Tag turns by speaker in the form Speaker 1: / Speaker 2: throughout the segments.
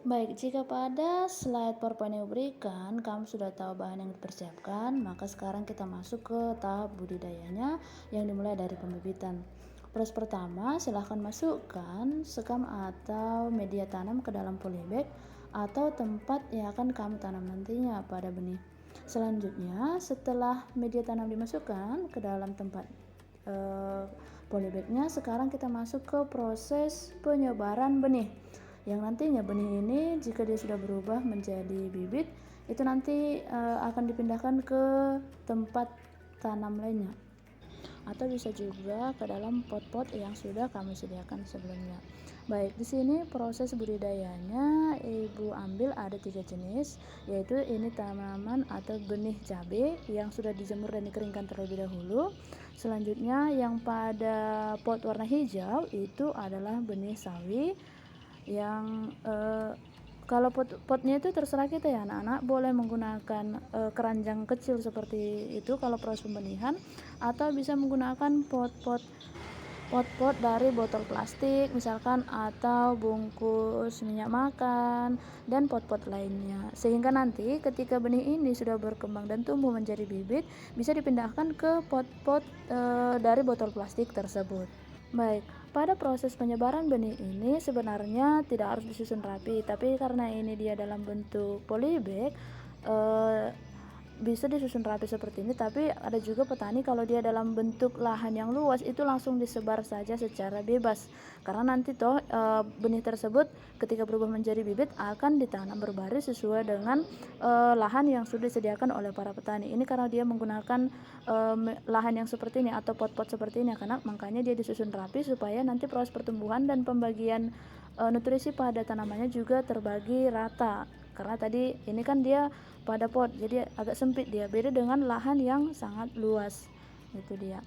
Speaker 1: Baik, jika pada slide PowerPoint yang diberikan, kamu sudah tahu bahan yang dipersiapkan, maka sekarang kita masuk ke tahap budidayanya yang dimulai dari pembibitan. Proses pertama, silahkan masukkan sekam atau media tanam ke dalam polybag atau tempat yang akan kamu tanam nantinya pada benih. Selanjutnya, setelah media tanam dimasukkan ke dalam tempat polybagnya, sekarang kita masuk ke proses penyebaran benih yang nantinya benih ini jika dia sudah berubah menjadi bibit itu nanti akan dipindahkan ke tempat tanam lainnya atau bisa juga ke dalam pot-pot yang sudah kami sediakan sebelumnya. Baik, di sini proses budidayanya ibu ambil ada 3 jenis, yaitu ini tanaman atau benih cabai yang sudah dijemur dan dikeringkan terlebih dahulu. Selanjutnya yang pada pot warna hijau itu adalah benih sawi yang kalau potnya itu terserah kita ya anak-anak, boleh menggunakan keranjang kecil seperti itu kalau proses pembenihan, atau bisa menggunakan pot-pot dari botol plastik misalkan, atau bungkus minyak makan dan pot-pot lainnya, sehingga nanti ketika benih ini sudah berkembang dan tumbuh menjadi bibit bisa dipindahkan ke pot-pot dari botol plastik tersebut. Baik, pada proses penyebaran benih ini sebenarnya tidak harus disusun rapi, tapi karena ini dia dalam bentuk polybag, bisa disusun rapi seperti ini. Tapi ada juga petani kalau dia dalam bentuk lahan yang luas itu langsung disebar saja secara bebas, karena nanti toh benih tersebut ketika berubah menjadi bibit akan ditanam berbaris sesuai dengan lahan yang sudah disediakan oleh para petani. Ini karena dia menggunakan lahan yang seperti ini atau pot-pot seperti ini, karena makanya dia disusun rapi supaya nanti proses pertumbuhan dan pembagian nutrisi pada tanamannya juga terbagi rata. Karena tadi ini kan dia pada pot, jadi agak sempit, dia beda dengan lahan yang sangat luas. Itu dia.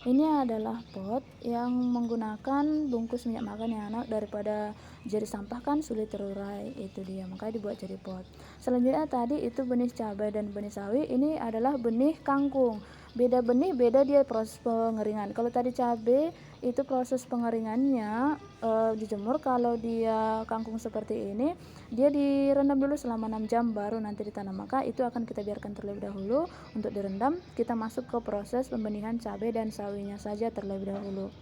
Speaker 1: Ini adalah pot yang menggunakan bungkus minyak makan yang anak, daripada jadi sampah kan sulit terurai, itu dia makanya dibuat jadi pot. Selanjutnya tadi itu benih cabai dan benih sawi, ini adalah benih kangkung. Beda benih, beda dia proses pengeringan. Kalau tadi cabai itu proses pengeringannya dijemur, kalau dia kangkung seperti ini dia direndam dulu selama 6 jam baru nanti ditanam. Maka itu akan kita biarkan terlebih dahulu untuk direndam. Kita masuk ke proses pembenihan cabai dan sawinya saja terlebih dahulu.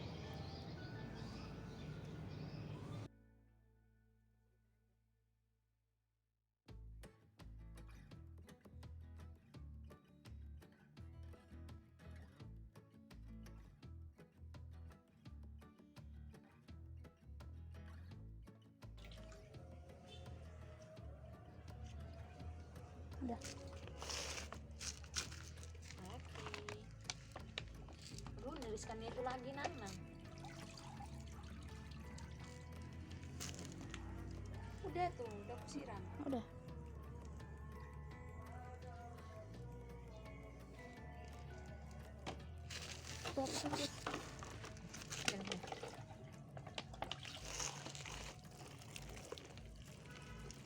Speaker 1: Udah.
Speaker 2: Aduh, nuliskan itu lagi Nana. Udah tuh, udah kusiram.
Speaker 1: Udah. Stop.